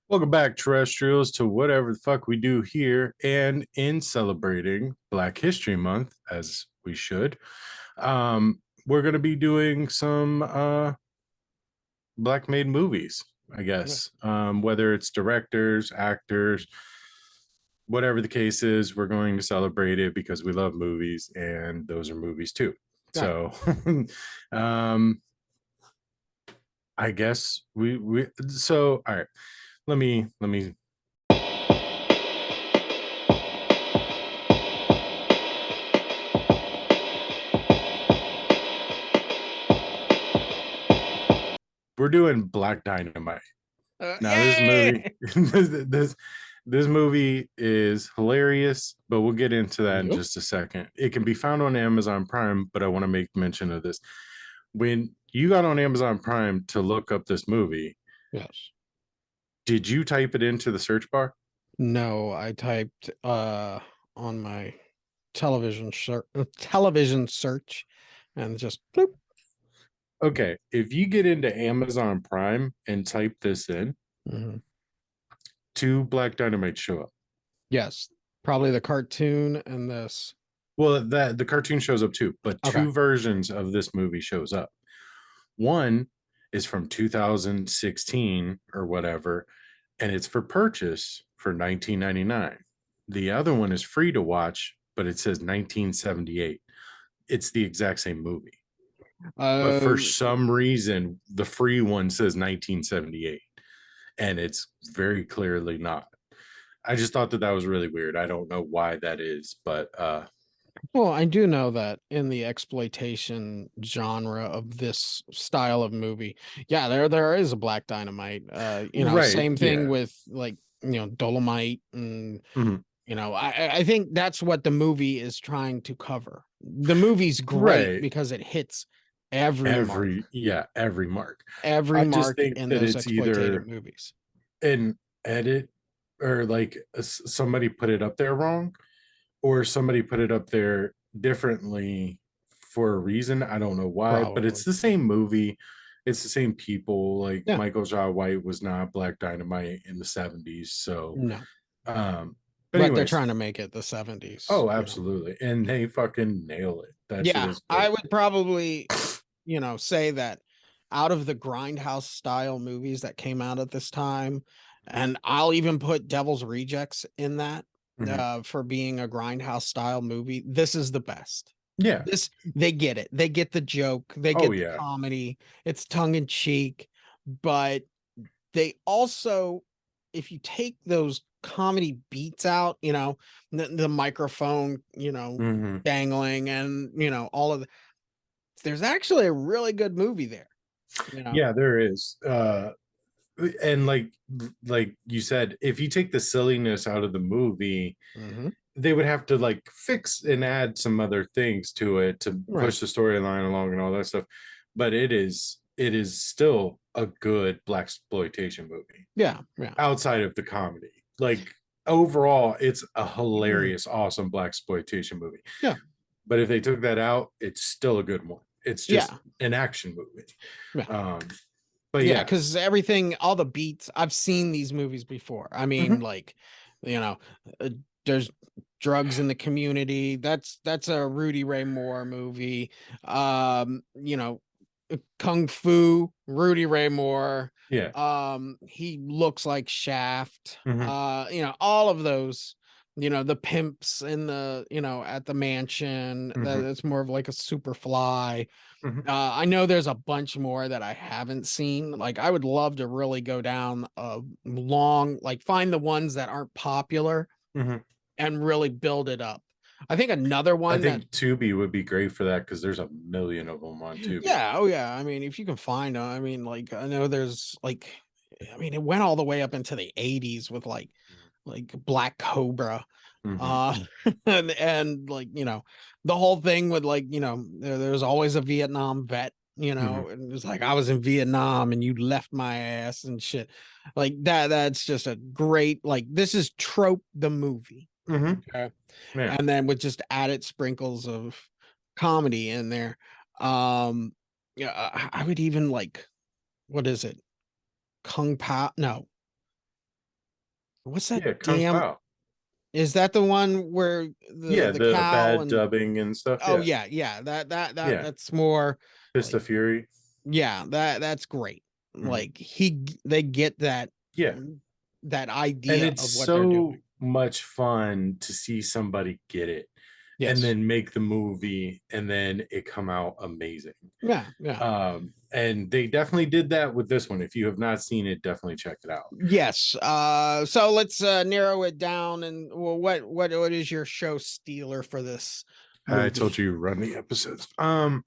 Welcome back, terrestrials, to whatever the fuck we do here. And in celebrating Black History Month, as we should, we're going to be doing some Black made movies, I Yeah, guess. Whether it's directors, actors, whatever the case is, we're going to celebrate it because we love movies and those are movies too. right. So, um, I guess all right. Let me we're doing Black Dynamite. Now this movie Yay! this movie is hilarious, but we'll get into that in Yep. just a second. It can be found on Amazon Prime, but I want to make mention of this. When you got on Amazon Prime to look up this movie, Yes. did you type it into the search bar? No, I typed on my television search and just bloop. Okay, if you get into Amazon Prime and type this in, Mhm. two Black Dynamite show up. Yes. Probably the cartoon and this. Well, that the cartoon shows up too, but Okay. two versions of this movie shows up. One is from 2016 or whatever, and it's for purchase for 1999. The other one is free to watch, but it says 1978. It's the exact same movie. But for Um some reason, the free one says 1978, and it's very clearly not. I just thought that was really weird. I don't know why that is, but well, I do know that in the exploitation genre of this style of movie, yeah, there is a Black Dynamite. right, Same thing yeah. with like, Dolomite and Mhm. I think that's what the movie is trying to cover. The movie's great Right. because it hits Every mark. every I just mark think in that those it's exploitative either movies. an edit or like somebody put it up there wrong or somebody put it up there differently for a reason. I don't know why, but it's Probably. the same movie. It's the same people. Like Yeah. Michael Jai White was not Black Dynamite in the 70s. So, No. but But they're anyways, trying to make it the 70s, oh, absolutely. And they fucking nail it. That shit Yeah, is I dope. would probably, say that out of the grindhouse style movies that came out at this time, and I'll even put Devil's Rejects in that Mhm. for being a grindhouse style movie. This is the best. Yeah. This they get it. They get the joke. They Oh, get the yeah. comedy. It's tongue in cheek, but they also, if you take those comedy beats out, the microphone, Mhm. dangling and all of the, there's actually a really good movie there, you know. Yeah, there is. And like you said, if you take the silliness out of the movie, Hmm. they would have to like fix and add some other things to it to Right. push the storyline along and all that stuff. But it is still a good black exploitation movie Yeah, yeah. outside of the comedy. Like overall, it's a Mhm. hilarious, awesome black exploitation movie. Yeah, But if they took that out, it's still a good one. It's just yeah, an action movie. yeah. Um, but Yeah, yeah. because everything, all the beats, I've seen these movies before. I mean, Mhm. like, you know, uh, there's drugs in the community. That's a Rudy Ray Moore movie. Kung Fu, Rudy Ray Moore. Yeah. He looks like Shaft. Mhm. All of those. The pimps in the at the mansion. That Mhm. it's more of like a super fly. Mhm. I know there's a bunch more that I haven't seen. Like, I would love to really go down a long, like, find the ones that aren't popular Mhm. and really build it up. I think another I one that, think Tubi would be great for that because there's a million of them on Tubi. yeah, oh yeah. I mean, if you can find them, I mean, like, I know there's like, I mean, it went all the way up into the 80s with like Black Cobra. Mhm. Uh and like, the whole thing with like, there's always a Vietnam vet, Mhm. and it's like I was in Vietnam and you left my ass and shit. Like that's just a great, like, this is trope the movie. Mhm. Okay. Yeah. And then with just added sprinkles of comedy in there. Yeah, I would even like, what is it? Kung Pao? No. What's that Yeah, Kung damn? Pao. Is that the one where Yeah, the the cow bad and dubbing and stuff. oh Yeah, yeah, yeah, yeah. that's more Fist like of Fury. yeah, that's great. Mhm. Like they get Yeah, that and idea it's of what they're doing. so much fun to see somebody get it and Yes. then make the movie and then it come out amazing. Yeah, yeah. And they definitely did that with this one. If you have not seen it, definitely check it out. Yes. So let's narrow it down and well what is your show stealer for this I told movie? you run the episodes. I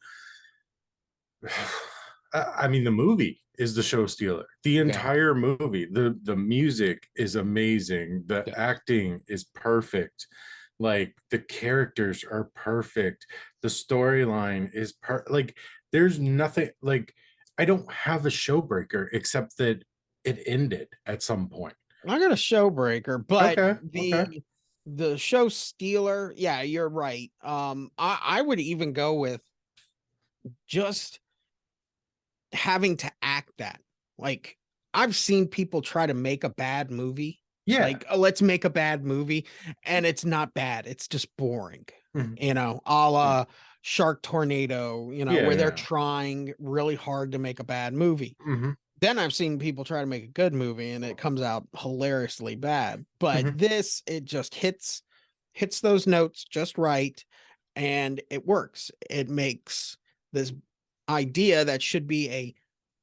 mean, the movie is the show stealer. The Yeah. entire movie, the music is amazing. The Yeah. acting is perfect. Like the characters are perfect. The storyline is like there's nothing like I don't have a showbreaker except that it ended at some point. I got a showbreaker, but Okay, okay. the show stealer, yeah, you're right. I would even go with just having to act that. Like I've seen people try to make a bad movie. Yeah. Like, oh, let's make a bad movie, and it's not bad. It's just boring. Mhm. A Yeah. la Shark Tornado, Yeah, where they're yeah. trying really hard to make a bad movie. Hmm. Then I've seen people try to make a good movie and it comes out hilariously bad. But Hmm. this, it just hits those notes just right and it works. It makes this idea that should be a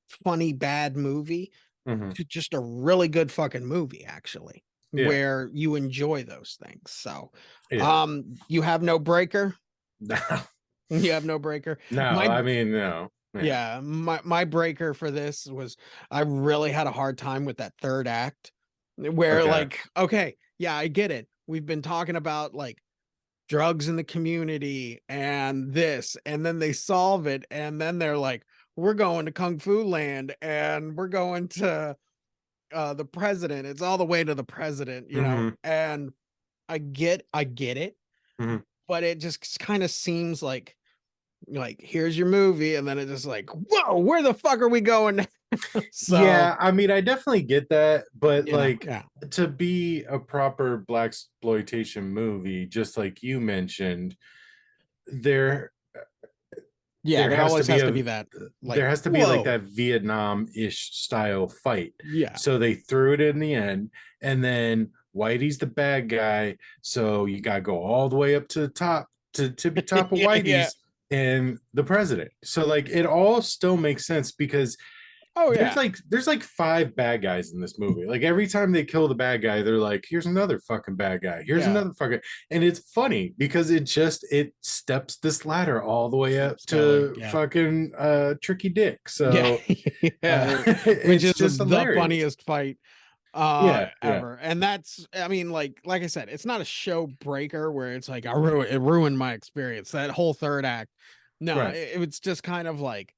funny bad movie Hmm. to just a really good fucking movie actually, Yeah. where you enjoy those things. So, Yeah. you have no breaker. No, You have no breaker. no, My I mean, no. Yeah. Yeah, my breaker for this was I really had a hard time with that third act where Okay. like, okay, yeah, I get it. We've been talking about like drugs in the community and this, and then they solve it, and then they're like, we're going to Kung Fu Land and we're going to the president. It's all the way to the president, Hmm. and I get it, Hmm. but it just kind of seems like here's your movie and then it just like whoa where the fuck are we going now? So Yeah, I mean, I definitely get that, but like yeah, to be a proper black exploitation movie, just like you mentioned, there yeah, there there has to always be has to a be that like there has to be like whoa, that Vietnam-ish style fight. yeah. So they threw it in the end, and then Whitey's the bad guy, so you gotta go all the way up to the top to be top of Yeah, yeah. Whitey's and the president. So like it all still makes sense because Oh there's yeah, like five bad guys in this movie. Like every time they kill the bad guy, they're like, here's another fucking bad guy. Here's yeah. another fucking and it's funny because it steps this ladder all the way up Skylar, to yeah. fucking Tricky Dick. Yeah. So Yeah, which it's is just the hilarious. funniest fight Yeah, yeah. ever. And that's I mean like I said, it's not a show breaker where it's like it ruined my experience, that whole third act. No, Right. it was just kind of like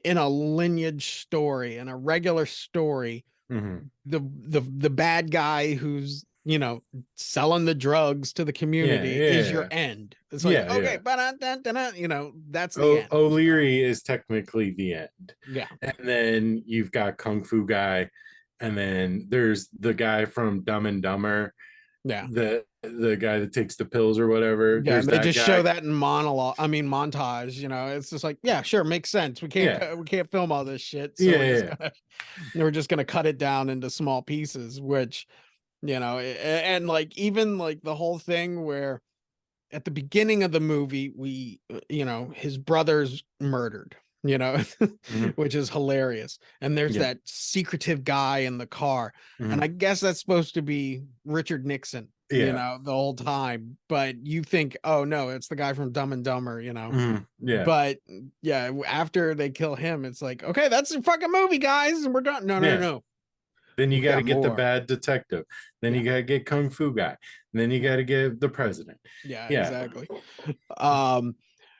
in a lineage story, in a regular story, Hmm. the bad guy who's selling the drugs to the Yeah, community is your yeah. end. It's like Yeah, okay, yeah. that's the end. So O'Leary is technically the end. yeah, And then you've got Kung Fu Guy, and then there's the guy from Dumb and Dumber, yeah, the guy that takes the pills or whatever. yeah. And There's they that just show guy. that in monologue. I mean montage. It's just like yeah, sure, makes sense. Yeah, We can't film all this shit, so yeah, yeah. we're just gonna cut it down into small pieces, which and like even like the whole thing where at the beginning of the movie, his brother's murdered, Mhm. which is hilarious. And there's Yeah. that secretive guy in the car. And Mhm. I guess that's supposed to be Richard Nixon, Yeah. the whole time. But you think, oh no, it's the guy from Dumb and Dumber, Mhm. Yeah. But yeah, after they kill him, it's like, okay, that's the fucking movie, guys. We're done. No, no, Yeah. no. Then you We got to got get the more. bad detective. Then Yeah. you got to get Kung Fu Guy. And then you Yeah. got to get the president. Yeah, Yeah. exactly. Um,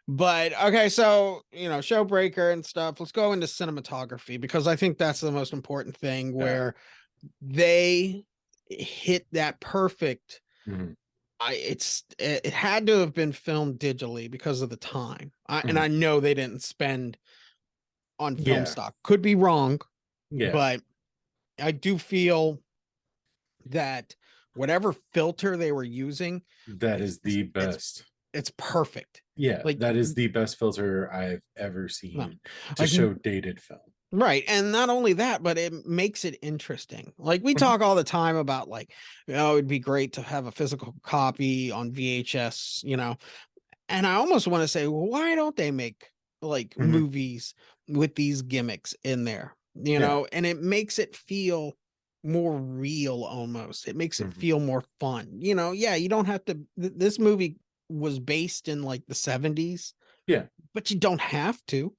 but okay, so showbreaker and stuff. Let's go into cinematography because I think that's the most important thing Yeah. where they hit that perfect. Mhm. It had to have been filmed digitally because of the time. And Mhm. I know they didn't spend on film Yeah. stock. Could be wrong, Yeah. but I do feel that whatever filter they were using, That it's is the it's best. it's perfect. Yeah, Like that is the best filter I've ever no, seen to like show dated film. right. And not only that, but it makes it interesting. Like we Mhm, talk all the time about like, it'd be great to have a physical copy on VHS, and I almost want to say, well, why don't they make like mhm. movies with these gimmicks in there? Yeah. And it makes it feel more real almost. It makes it Mhm. feel more fun. Yeah, you don't have to this movie was based in like the 70s, Yeah. but you don't have to.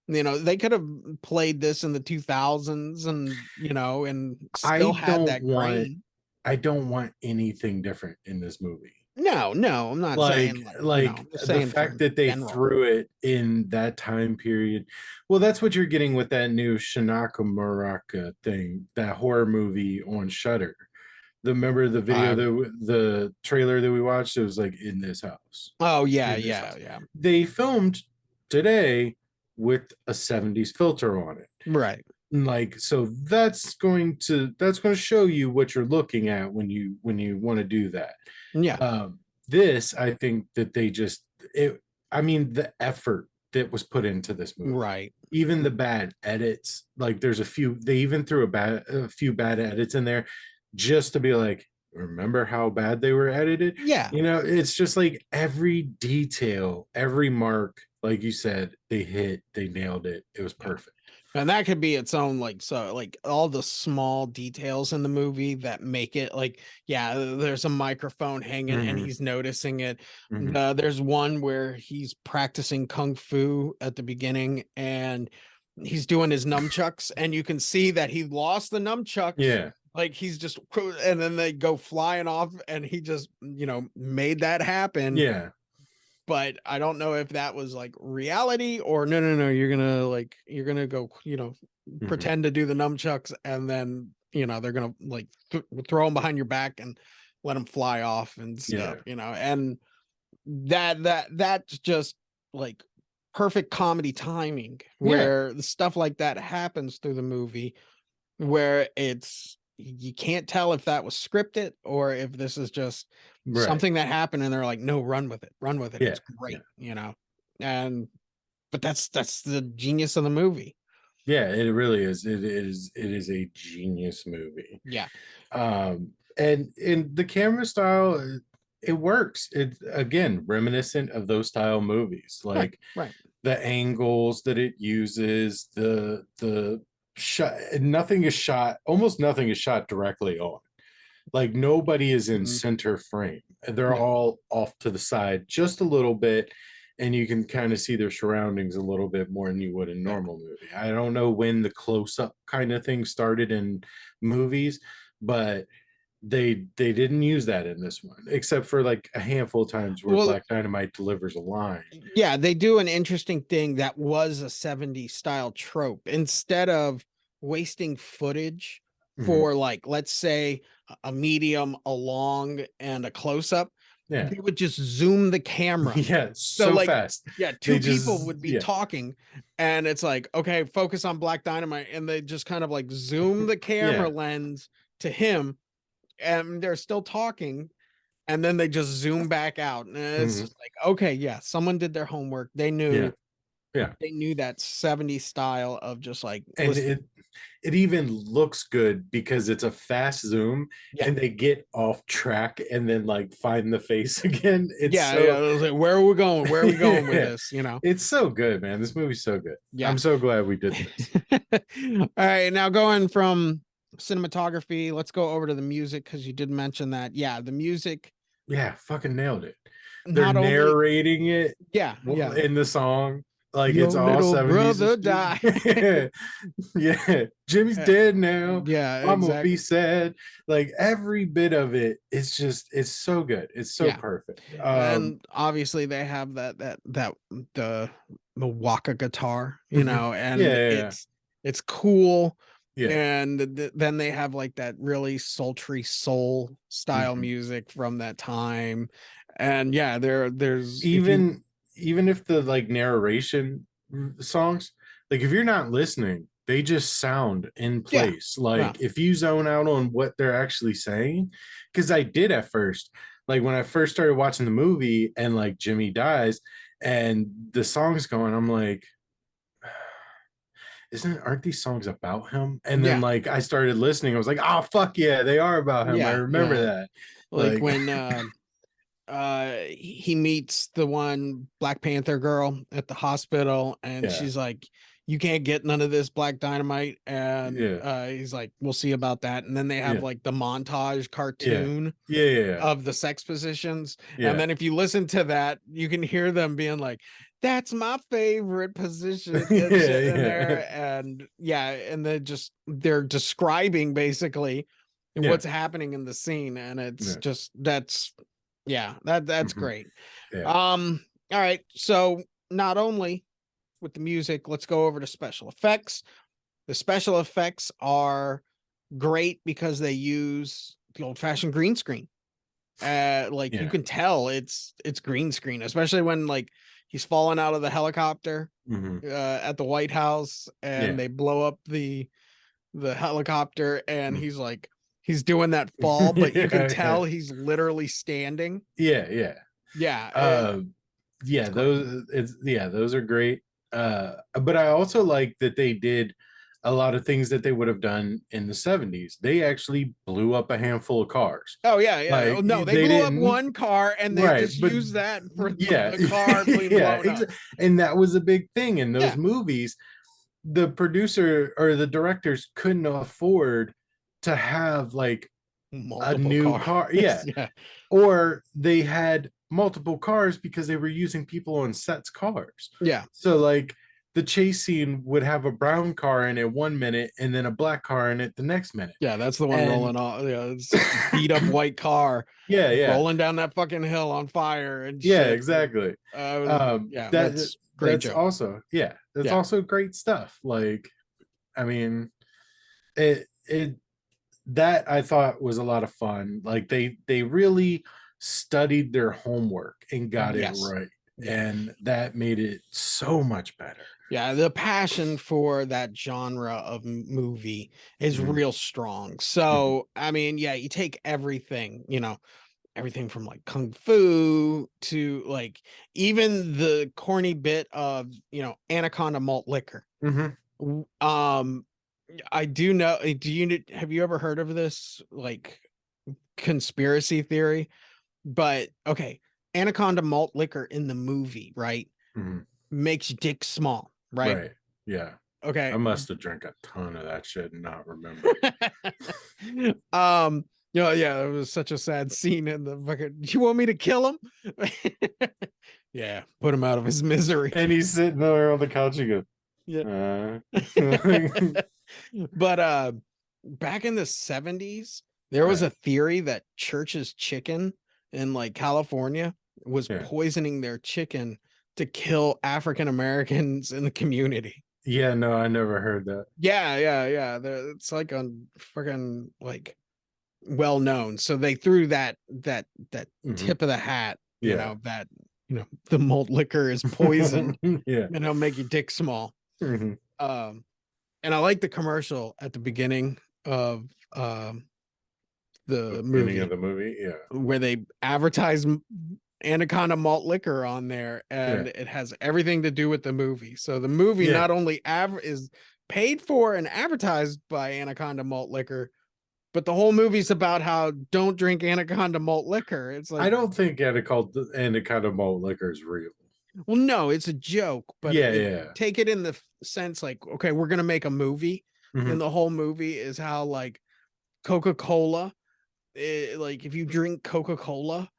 They could have played this in the 2000s and I still had don't that want grain. I don't want anything different in this movie. No, no, I'm not saying like, Like I'm just the saying for fact that they general. threw it in that time period. Well, that's what you're getting with that new Shinaka Muraka thing, that horror movie on Shutter. Remember the video I the trailer that we watched? It was like in this house. Oh yeah, In this yeah, house. yeah. They filmed today with a 70s filter on it. Right. Like, so that's going to show you what you're looking at when you want to do that. Yeah. This, I think that they just it I mean, the effort that was put into this movie, Right. even the bad edits, like there's a few, they even threw a few bad edits in there just to be like, remember how bad they were edited. Yeah. It's just like every detail, every mark, like you said, they nailed it. It was Yeah. perfect. And that could be its own like all the small details in the movie that make it like, yeah, there's a microphone hanging and Hmm. he's noticing it. Hmm. There's one where he's practicing kung fu at the beginning and he's doing his nunchucks and you can see that he lost the nunchucks. Yeah. Like he's just and then they go flying off and he just, made that happen. Yeah. But I don't know if that was like reality or no, no, no. You're gonna go, Hmm. pretend to do the nunchucks, and then they're gonna like throw them behind your back and let them fly off and stuff. Yeah. And that's just like perfect comedy timing, Yeah. where the stuff like that happens through the movie, where it's you can't tell if that was scripted or if this is just Right. something that happened and they're like, no, run with it, Yeah. it's Yeah. great. And but that's the genius of the movie. Yeah, it really is. It is a genius movie. Yeah. And in the camera style, it works. It's again reminiscent of those style movies, Right. like Right. the angles that it uses, the shot. Almost nothing is shot directly on. Like nobody is in Mhm. center frame. They're Yeah. all off to the side just a little bit, and you can kind of see their surroundings a little bit more than you would in Yeah. normal movie. I don't know when the close-up kind of thing started in movies, but they didn't use that in this one, except for like a handful of times where Well, Black Dynamite delivers a line. yeah, they do an interesting thing that was a 70s style trope. Instead of wasting footage Mhm. for like, let's say a medium, a long, and a close-up, Yeah. they would just zoom the camera. Yeah, So so like, fast. yeah, They two people just would be yeah. talking, and it's like, okay, focus on Black Dynamite, and they just kind of like zoom the camera Yeah. lens to him, and they're still talking, and then they just zoom back out, and it's Mhm. just like, okay, yeah, someone did their homework. They Yeah. knew Yeah. they knew that 70s style of just like, And listen, it even looks good because it's a fast zoom yeah, and they get off track and then like find the face again. It's yeah, yeah. so It was like, where are we going? Where are we going with yeah, this? You know? it's so good, man. This movie's so good. Yeah. I'm so glad we did this. All right, now going from cinematography, let's go over to the music because you did mention that. Yeah, the music Yeah, fucking nailed it. They're not only, narrating it yeah, yeah, in the song. Like it's your all little 70s and brother died. shit. Yeah. Jimmy's dead now. Yeah, I'm gonna be exactly. sad. Like every bit of it, it's so good. It's so Yeah. perfect. And obviously they have that the the waka guitar, Mhm. and Yeah, yeah, it's cool. yeah. And then they have like that really sultry soul Yeah. style Mhm. music from that time. And yeah, there's if you Even if the like narration songs, like if you're not listening, they just sound in Yeah. place. Yeah. Like if you zone out on what they're actually saying, because I did at first, like when I first started watching the movie and like Jimmy dies and the song's going, I'm like, aren't these songs about him? And then Yeah. like I started listening, I was like, oh fuck yeah, they are about him. I Yeah. remember Yeah. that. Like Like, when he meets the one Black Panther girl at the hospital, and yeah, she's like, you can't get none of this black dynamite, and yeah, he's like, we'll see about that. And then they have yeah, like the montage yeah, cartoon yeah, yeah, of the sex positions, and yeah, then if you listen to that, you can hear them being like, that's my favorite position and yeah, shit in yeah, there. And yeah, and they're describing basically yeah, what's happening in the scene, and it's yeah, just that's yeah, that's mhm, great. yeah, All right, so not only with the music, let's go over to special effects. The special effects are great because they use the old-fashioned green screen. Like you yeah, can tell it's green screen, especially when like he's falling out of the helicopter mhm, at the White House, and yeah, they blow up the helicopter, and mm. he's doing that fall, but you can Yeah, yeah, tell he's literally standing. yeah, yeah. Yeah, Uh, yeah, it's great. those are great. But I also like that they did a lot of things that they would have done in the 70s. They actually blew up a handful of cars. Oh yeah, yeah. Oh Like no, they they blew up didn't, one car, and they right, just but used that for yeah, the car being yeah, blown up. and that was a big thing in those Yeah, movies. The producer or the directors couldn't afford to have like a multiple new cars. car. Yeah, Yeah, or they had multiple cars because they were using people on sets cars. yeah, So like the chase scene would have a brown car in it 1 minute and then a black car in it the next minute. yeah. That's the one rolling And off. Yeah, it's just a beat up white car yeah, yeah, rolling down that fucking hill on fire and yeah, shit. And, exactly. yeah, That that's great that's joke. also, yeah, that's Yeah, also great stuff. Like, I mean, it that I thought was a lot of fun. Like they really studied their homework and got it yes, right. yeah, And that made it so much better. yeah. The passion for that genre of movie is Mhm, real strong. mhm, So I mean, yeah, you take everything, everything from like kung fu to like even the corny bit of anaconda malt liquor. mhm. Um, I do know. Have you ever heard of this like conspiracy theory? But okay, anaconda malt liquor in the movie, right, Mhm. makes dick small, right? Right. Yeah. I Okay. must have drank a ton of that shit and not remember. Yeah, it was such a sad scene in the fucking. You want me to kill him? Yeah, put him out of his misery. And he's sitting there on the couch and Yeah. goes, But back in the 70s, there was right. a theory that Church's chicken in like California was Yeah. poisoning their chicken to kill African Americans in the community. Yeah, no, I never heard that. Yeah, yeah, yeah. It's like a fucking like well known. So they threw that Mhm. tip of the hat, Yeah. that the malt liquor is poison Yeah. and it'll make your dick small. Mhm. Um and I like the commercial at the beginning of The the beginning of movie the movie. Yeah. where they advertise Anaconda malt liquor on there, Yeah. and it has everything to do with the movie. So the movie Yeah. not only is paid for and advertised by Anaconda malt liquor, but the whole movie's about how don't drink Anaconda malt liquor. It's I like, don't think Anaconda malt liquor is real. well, no, it's a joke, but Yeah, if yeah. take it in the sense like, okay, we're gonna make a movie, and Mhm. the whole movie is how like Coca-Cola, like if you drink Coca-Cola,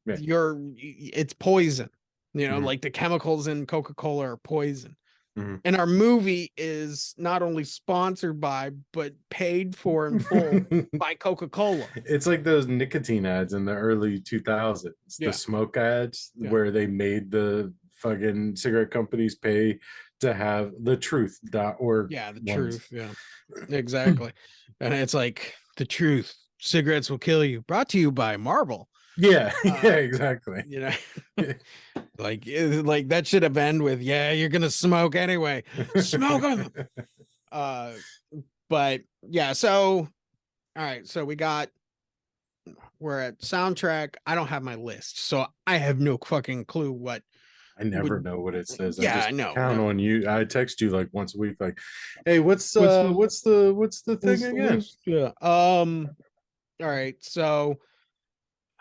Yeah. it's poison. Mhm. Like the chemicals in Coca-Cola are poison. Mhm. And our movie is not only sponsored by, but paid for in full by Coca-Cola. It's like those nicotine ads in the early 2000s, the Yeah. smoke ads Yeah. where they made the fucking cigarette companies pay to have the truth.org Yeah. The ones. truth. Yeah. Exactly. And it's like the truth. Cigarettes will kill you. Brought to you by Marble. Yeah, yeah, Uh, exactly. you know, like that should have ended with, yeah, you're gonna smoke anyway. Smoke them. But yeah, so all right, so we're at soundtrack. I don't have my list, so I have no fucking clue what I never would. know what it says. I Yeah, I just know. count on you. I text you like once a week, like, "Hey, what's What's the thing again?" list? Yeah. All right. So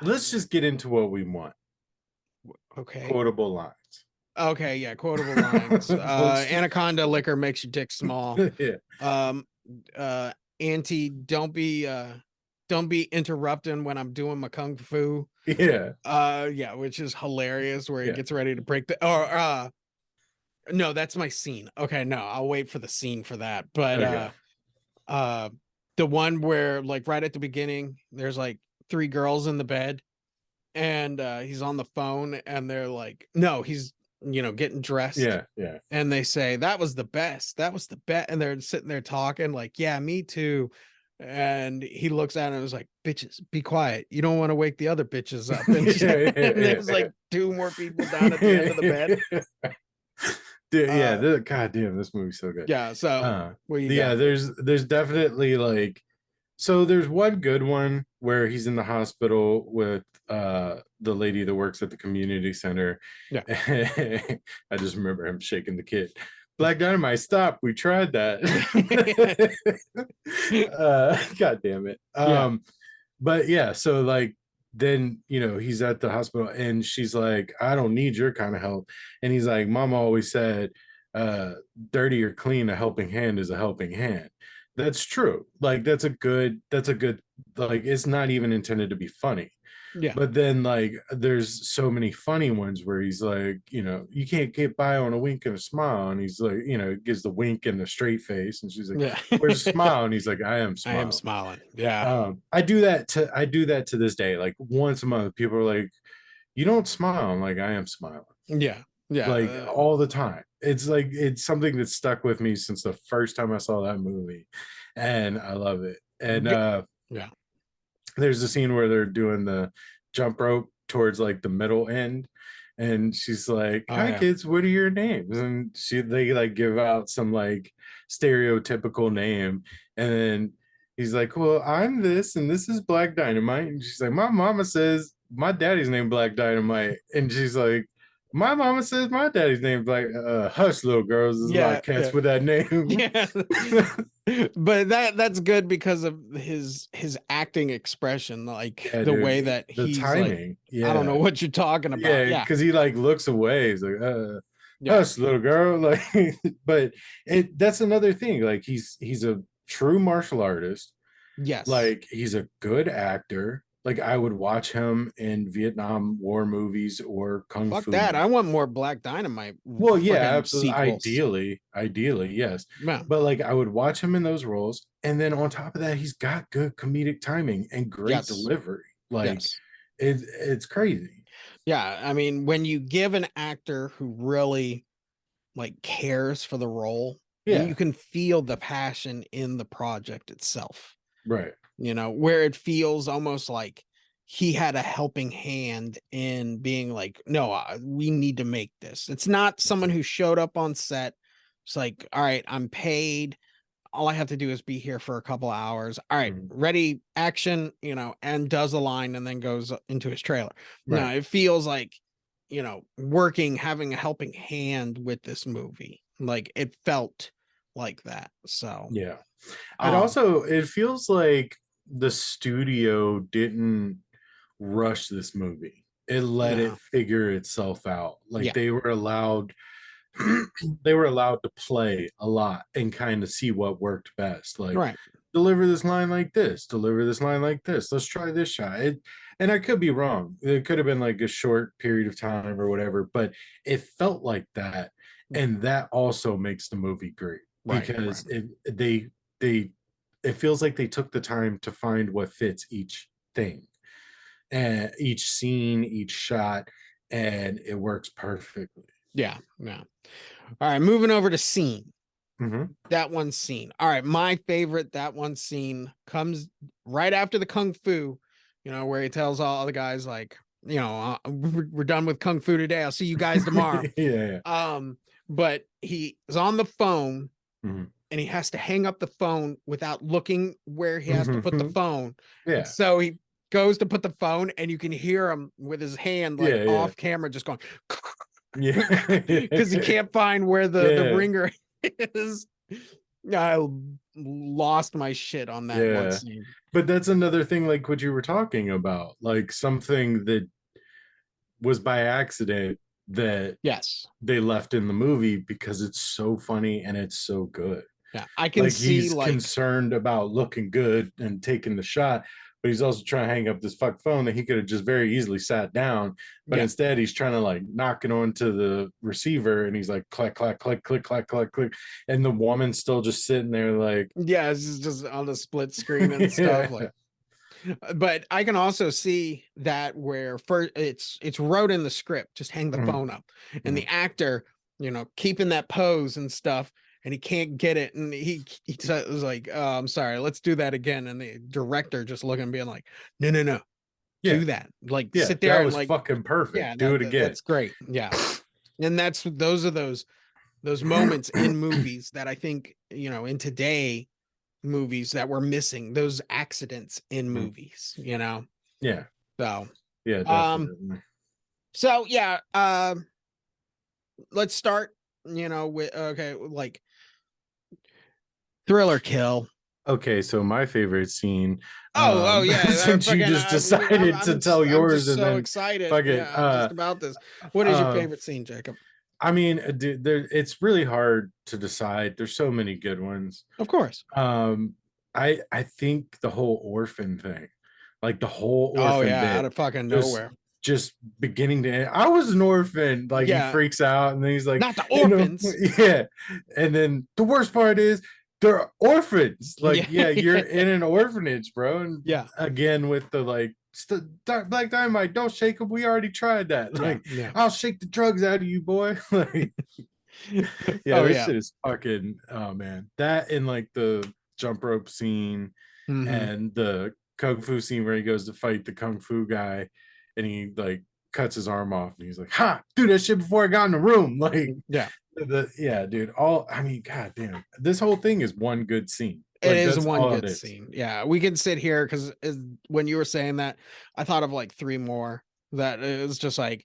Let's just get into what we want. okay. Quotable lines. Okay. Yeah. Quotable lines. Let's just Anaconda liquor makes your dick small. yeah. Um. Auntie, don't be interrupting when I'm doing my kung fu. Yeah. Yeah, which is hilarious. Where he Yeah. gets ready to break the or no, that's my scene. Okay, no, I'll wait for the scene for that. But Okay. uh the one where like right at the beginning, there's like three girls in the bed and he's on the phone and they're like, no, he's getting dressed Yeah. Yeah. and they say that was the best. That was the best. And they're sitting there talking, like, yeah, me too. And he looks at it and was like, bitches, be quiet. You don't want to wake the other bitches up. And, Yeah. and Yeah. there's like two more people down at the end of the bed. Yeah. Dude, yeah, Uh god damn, this movie's so good. yeah, so what you Yeah, got? there's definitely like, so there's one good one where he's in the hospital with the lady that works at the community center. Yeah. I just remember him shaking the kid. Black Dynamite, stop. We tried that. God damn it. Yeah. But yeah, so like then he's at the hospital and she's like, I don't need your kind of help. And he's like, Mama always said, dirty or clean, a helping hand is a helping hand. That's true. Like that's a good, like it's not even intended to be funny. Yeah. But then like there's so many funny ones where he's like, you can't get by on a wink and a smile. And he's like, gives the wink and the straight face. And she's like, Yeah. where's the smile? And he's like, I am I am smiling. smiling. Yeah. I do that to this day. Like once a month, people are like, "You don't smile." I'm like, I am smiling, Yeah. Yeah. like all the time. It's like it's something that stuck with me since the first time I saw that movie, and I love it. And Yeah. there's a scene where they're doing the jump rope towards like the middle end, and she's like, Oh "Hi yeah. kids, what are your names?" And they like give out some like stereotypical name, and then he's like, "Well, I'm this and this is Black Dynamite." And she's like, "My mama says my daddy's named Black Dynamite." And she's like, "My mama says my daddy's named Black." Hush, little girls, there's a lot Yeah. of cats Yeah. with that name. Yeah. But that's good because of his acting expression, like Yeah, the dude, way that the he's like, timing. I don't know Yeah. what you're talking about. Yeah, Yeah. because he like looks away. He's like, Yeah. hush, little girl. Like, but that's another thing. Like, he's a true martial artist. Yes. Like, he's a good actor. Like, I would watch him in Vietnam War movies or kung Fuck fu that. I movies. want more Black Dynamite Well, yeah, fucking absolutely. sequels. Ideally, yes. Yeah. But like, I would watch him in those roles, and then on top of that, he's got good comedic timing and great Yes. delivery. Like, Yes. it's crazy. Yeah. I mean, when you give an actor who really like cares for the role and you Yeah, can feel the passion in the project itself, right. where it feels almost like he had a helping hand in being like, no, we need to make this. It's not someone who showed up on set. It's like, all right, I'm paid. All I have to do is be here for a couple hours. All right, Mhm. ready, action, and does a line and then goes into his trailer. No, Right. it feels like, working, having a helping hand with this movie. Like it felt like that. So, Yeah. um, It feels like the studio didn't rush this movie. It let no, it figure itself out. Like yeah, they were allowed they were allowed to play a lot and kind of see what worked best. Like right, deliver this line like this, deliver this line like this. Let's try this shot. And I could be wrong. It could have been like a short period of time or whatever, but it felt like that. And that also makes the movie great right, right. because they it feels like they took the time to find what fits each thing and each scene, each shot, and it works perfectly. Yeah, yeah. All right, moving over to scene. Mhm. That one scene. All right, my favorite that one scene comes right after the kung fu, where he tells all the guys like, we're done with kung fu today. I'll see you guys tomorrow. Yeah, yeah. But he is on the phone Mhm. and he has to hang up the phone without looking where he has to put the Mhm. phone. And Yeah. so he goes to put the phone, and you can hear him with his hand like Yeah. Yeah. off camera just going because he Yeah. can't find where the Yeah. ringer is. I lost my shit on that one Yeah. scene. But that's another thing, like what you were talking about, like something that was by accident that Yes. they left in the movie because it's so funny and it's so good. Yeah. I can Like see he's like concerned about looking good and taking the shot, but he's also trying to hang up this fuck phone that he could have just very easily sat down. But yeah. instead, he's trying to like knock it onto the receiver, and he's like clack clack clack click clack clack click, and the woman's still just sitting there like, Yeah, it's just on the split screen and stuff. yeah. Like, but I can also see that where first it's wrote in the script, just hang the Mhm, phone up, and mhm. the actor, keeping that pose and stuff, and he can't get it, and he was like, "Oh, I'm sorry, let's do that again," and the director just looking, being like, "No, no, no, Yeah, do that, like yeah, sit that there and was like, fucking yeah, perfect. Do that, it again. that's great, yeah." And those are those moments in movies that I think in today movies that we're missing, those accidents in Mhm. movies. Yeah, So, yeah, um, definitely. so yeah, let's start, with okay, like thriller kill. Okay, so my favorite scene, Oh, yeah, since you just decided to tell I'm yours just and so then excited. fuck it, Yeah, just about this. What is your uh, favorite scene, Jacob? I mean, dude, it's really hard to decide. There's so many good ones. Of course. Um, I think the whole orphan thing, like the whole Oh orphan yeah, out bit, of fucking just nowhere. just beginning to end. I was an orphan. Like he Yeah, freaks out and then he's like, not the orphans. yeah. And then the worst part is they're orphans. Like, Yeah, yeah, you're in an orphanage, bro. And yeah, again with the like Black Dynamite, don't shake them. We already tried that. yeah, Like, yeah. I'll shake the drugs out of you, boy. Like, yeah, Oh this yeah. shit is fucking, oh man. That and like the jump rope scene Hmm. and the kung fu scene where he goes to fight the kung fu guy and he like cuts his arm off and he's like, ha, do that shit before I got in the room. Like Yeah. yeah, dude. All I mean, god damn. This whole thing is one good scene. It Like is that's one all it good is. scene. Yeah, we can sit here because when you were saying that, I thought of like three more that it was just Where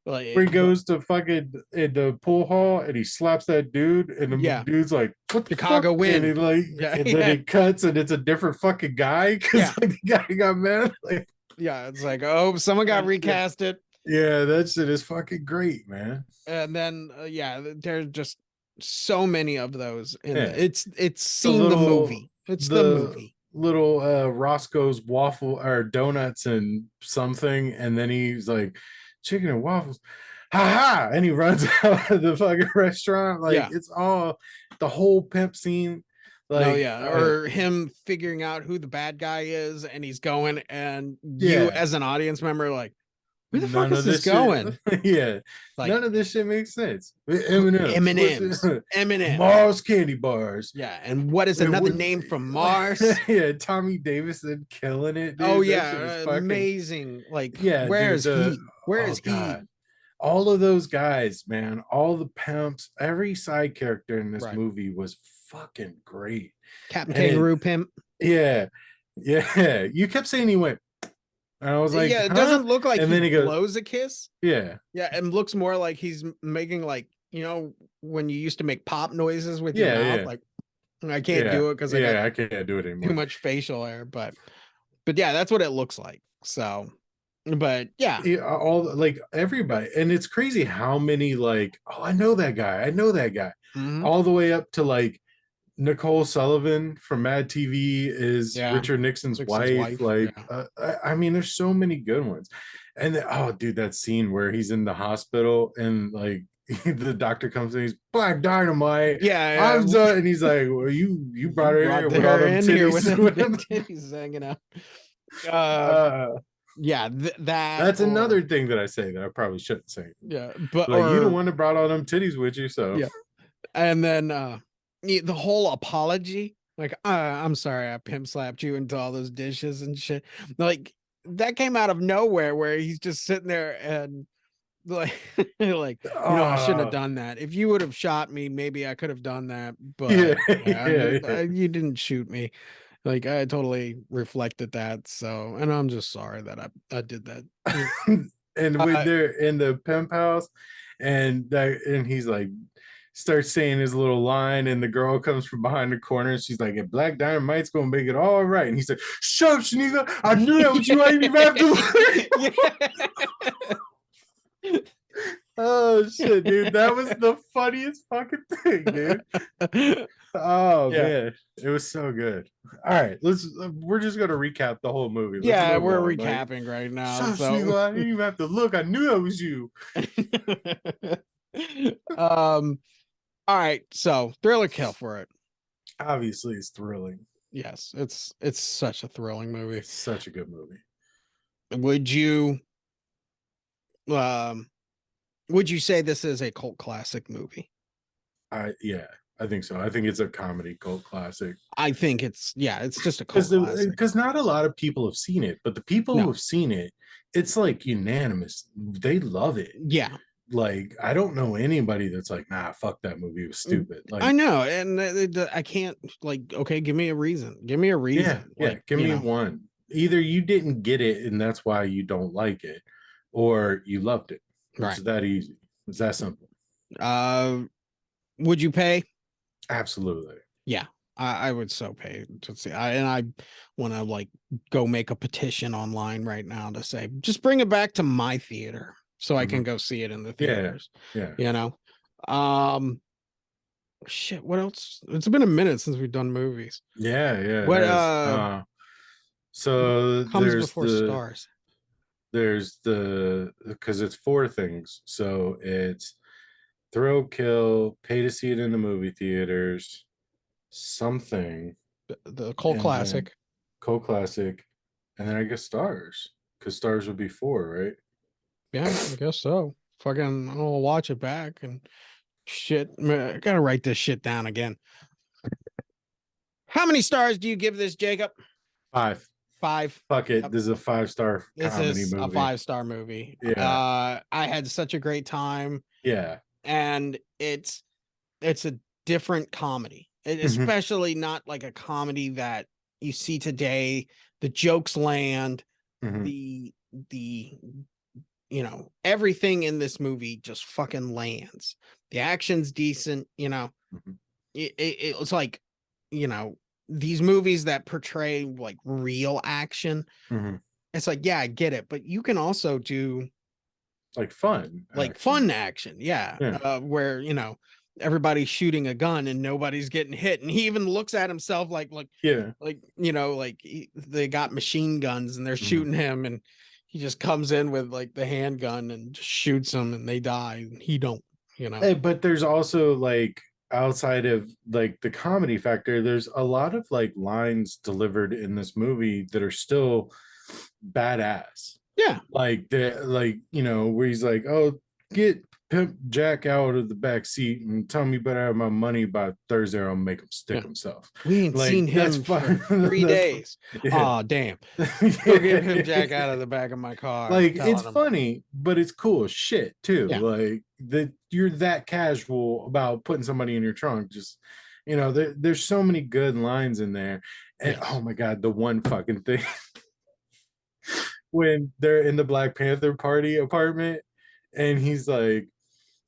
like he goes to fucking in the pool hall and he slaps that dude and the yeah, dude's like, what the fuck? Chicago And he win. like Yeah, and then yeah, it cuts and it's a different fucking guy because yeah, like the guy got mad. Like yeah. It's like, oh, someone got that shit. recasted, Yeah, that shit is fucking great, man. and then yeah, there's just so many of those in Yeah. it's seen the movie. It's the The movie. little Roscoe's waffle or donuts and something, and then he's like, chicken and waffles. Ha ha! And he runs out of the fucking restaurant. Like Yeah. it's all the whole pimp scene. No, Like yeah, or him figuring out who the bad guy is, and he's going, and you yeah, as an audience member, like, where the fuck none is of this this shit. going? Yeah, Like none of this shit makes sense. M&M's, what's M&M's, M&M's. Mars candy bars. Yeah, and what is another name from Mars? Yeah, Tommy Davidson killing it, Oh dude. That shit is yeah, fucking amazing. Like, yeah, where dude. is The he? Where oh is he? god, all of those guys, man, all the pimps, every side character in this Right. movie was fucking great. Captain And it, Kangaroo Pimp. yeah, yeah. You kept saying he went, and I was like, Yeah, it huh? doesn't look like And he then he goes, blows a kiss. yeah, Yeah, and looks more like he's making like, when you used to make pop noises with your yeah, mouth, yeah, like I can't yeah, do it because I got yeah. I can't do it too anymore. much facial hair, but yeah, that's what it looks like. So, but yeah. Yeah, all like everybody, and it's crazy how many like, oh, I know that guy, I know that guy, Mhm. all the way up to like Nicole Sullivan from Mad TV is Yeah. Richard Nixon's Nixon's wife. wife. Like, Yeah. I mean, there's so many good ones. And then, oh, dude, that scene where he's in the hospital and like the doctor comes in, he's Black Dynamite. Yeah, I'm so, and he's like, well, you brought you her brought here with all her them in here with titties. them big titties hanging out. Uh, uh, yeah, that that's or another thing that I say that I probably shouldn't say. yeah, but Like, you the or one that brought all them titties with you, so yeah, and then the whole apology, like, I'm sorry, I pimp slapped you into all those dishes and shit. Like that came out of nowhere, where he's just sitting there and like like I shouldn't have Oh, done that. If you would have shot me, maybe I could have done that, yeah, but yeah, yeah. you didn't shoot me. Like I totally reflected that. So, and I'm just sorry that I did that. And when Uh, they're in the pimp house, and he's like starts saying his little line, and the girl comes from behind the corner, and she's like, "If Black Dynamite's gonna make it all right," and he's like, "Shut up, Shaniqua! I knew that was you. I didn't even have to." Oh shit, dude, that was the funniest fucking thing, dude. Oh yeah. man, it was so good. All right, we're just gonna recap the whole movie. Let's Yeah, move we're on. Like, recapping right now. shush, So Shaniqua, I didn't even have to look. I knew that was you. um all right, so Thriller Kill for it. Obviously, it's thrilling. Yes, it's such a thrilling movie. It's such a good movie. Would you um would you say this is a cult classic movie? Yeah, I think so. I think it's a comedy cult classic I think it's just a cult because classic. because not a lot of people have seen it, but the people who No. have seen it, it's like unanimous. They love it. Yeah. Like I don't know anybody that's like, nah, fuck that movie. It was stupid. I Like, know, and I can't like okay, give me a reason. Give me a yeah, reason. yeah. Like, Give me one. Either you didn't get it and that's why you don't like it, or you loved it. It's right. that easy. It's that simple. Uh would you pay? Absolutely. Yeah, I would so pay to see. I want to like go make a petition online right now to say just bring it back to my theater so I can Mhm. go see it in the Yeah, theaters. yeah, You know, um, shit. What else? It's been a minute since we've done movies. yeah, yeah. It What has. So comes before stars? there's the because it's four things. So it's thrill, kill, pay to see it in the movie theaters, something, The cult and then classic. co classic, and then I guess stars because stars would be four, right? Yeah, I guess so. Fucking, I'll watch it back and shit. Man, I gotta write this shit down again. How many stars do you give this, Jacob? Five. Five. Fuck it. Yep. This is a 5-star This comedy is a movie. 5-star movie. Yeah. I had such a great time, Yeah. and it's a different comedy, Hmm. especially not like a comedy that you see today. The jokes land, Hmm. the everything in this movie just fucking lands. The action's decent, Hmm. it's like, you know, these movies that portray like real action. Hmm. It's like, yeah, I get it, but you can also do Like fun like action. fun action, yeah, Yeah. where everybody's shooting a gun and nobody's getting hit, and he even looks at himself Yeah. like they got machine guns and they're Hmm. shooting him, and he just comes in with like the handgun and just shoots them and they die and he don't, you know. But there's also like outside of like the comedy factor, there's a lot of like lines delivered in this movie that are still badass. Yeah, Like the where he's like, "Oh, get Pimp Jack out of the back seat and tell me better have my money by Thursday, or I'll make him stick yeah, himself." we ain't Like seen that's him for fun. 3 days. Yeah. Oh damn, go give him Jack Yeah. out of the back of my car Like it's telling him. funny, but it's cool as shit too. Yeah, Like that you're that casual about putting somebody in your trunk. Just there's so many good lines in there. And oh yes. my god, the one fucking thing when they're in the Black Panther party apartment, and he's like,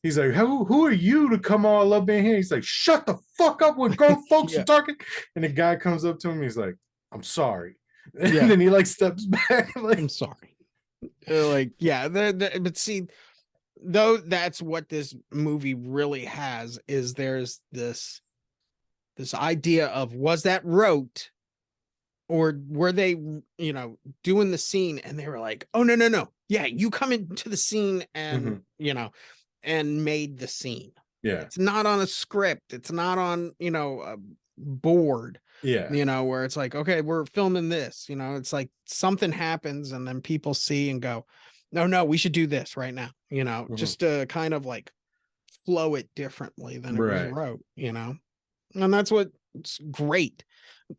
who are you to come all up in here? He's like, shut the fuck up when grown folks are Yeah, talking. And the guy comes up to him, he's like, I'm sorry. And yeah, then he like steps back, like, I'm sorry. Like, yeah, but see, though, that's what this movie really has, is there's this idea of, was that wrote, or were they doing the scene and they were like, oh no, no, no, yeah, you come into the scene and mhm, and made the scene. yeah, It's not on a script, it's not on a board, yeah, where it's like, okay, we're filming this, it's like something happens and then people see and go, no, no, we should do this right now, mhm, just to kind of like flow it differently than it was right, wrote. And that's what's great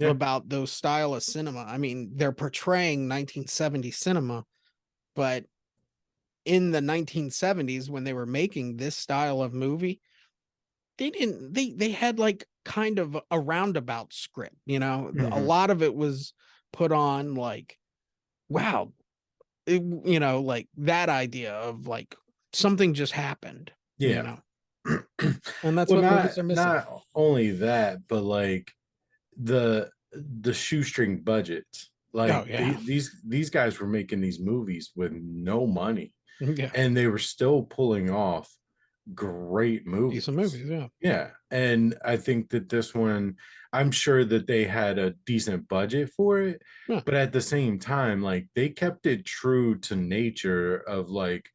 yeah, about those style of cinema. I mean, they're portraying 1970 cinema, but in the 1970s when they were making this style of movie, they had like kind of a roundabout script, you know. A Mhm. lot of it was put on like, wow, you know, like that idea of like something just happened, you Yeah. know, and that's Well, what movies are missing. not only that, but like the shoestring budgets. Oh Like yeah. these guys were making these movies with no money, Yeah. and they were still pulling off great Decent movies. movies, yeah. Yeah, and I think that this one, I'm sure that they had a decent budget for it, Yeah. but at the same time, like they kept it true to nature of like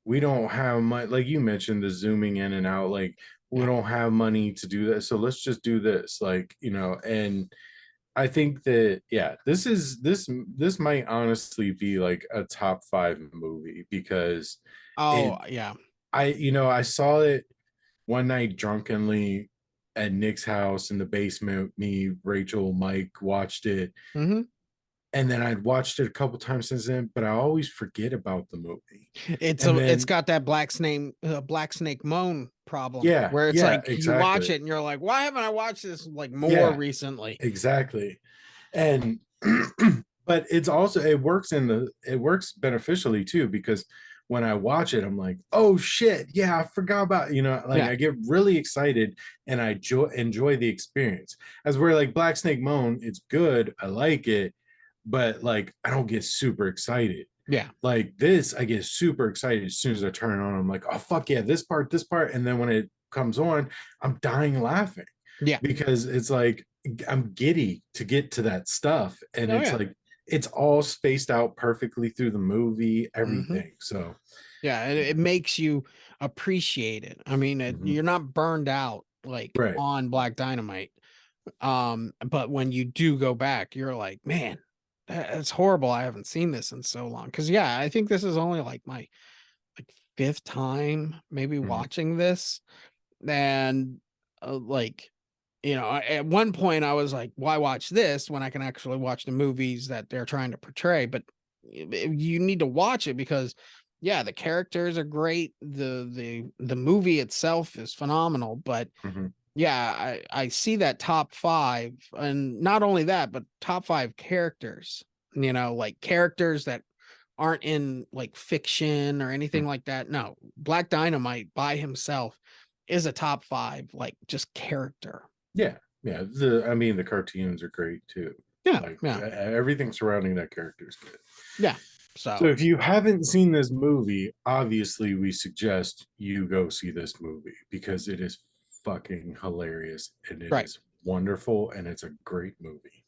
we don't have much, like you mentioned, the zooming in and out, like we Yeah. don't have money to do that, so let's just do this, like, and I think that yeah, this might honestly be like a top 5 movie because Oh it yeah. I saw it one night drunkenly at Nick's house in the basement. Me, Rachel, Mike watched it, Hmm. and then I'd watched it a couple times since then, but I always forget about the movie. It's And it's then got that black snake moan problem yeah, where it's yeah, like you watch exactly. it and you're like, why haven't I watched this like more Yeah, recently? exactly. And but it's also it works beneficially too because when I watch it, I'm like, oh shit, yeah, I forgot about, like Yeah. I get really excited and I enjoy the experience. As where like Black Snake Moan, it's good, I like it, but like I don't get super excited. Yeah. Like this, I get super excited as soon as I turn it on. I'm like, oh fuck yeah, this part, and then when it comes on, I'm dying laughing Yeah. because it's like I'm giddy to get to that stuff, and Oh it's yeah. like it's all spaced out perfectly through the movie, Hmm. everything. So Yeah, and it makes you appreciate it. I mean, mhm. you're not burned out like Right. on Black Dynamite. But when you do go back, you're like, man, it's horrible. I haven't seen this in so long. Cause yeah, I think this is only like my like fifth time maybe Mhm. watching this. And like, you know, at one point I was like, why watch this when I can actually watch the movies that they're trying to portray? But you need to watch it because yeah, the characters are great. The movie itself is phenomenal, but Mhm. yeah, I see that top 5, and not only that, but top 5 characters, you know, like characters that aren't in like fiction or anything Mhm. like that. No, Black Dynamite by himself is a top 5, like just character. Yeah, yeah. The cartoons are great too. Yeah, Like yeah, everything surrounding that character is good. yeah. So So, if you haven't seen this movie, obviously we suggest you go see this movie because it is fucking hilarious and it right. is wonderful and it's a great movie.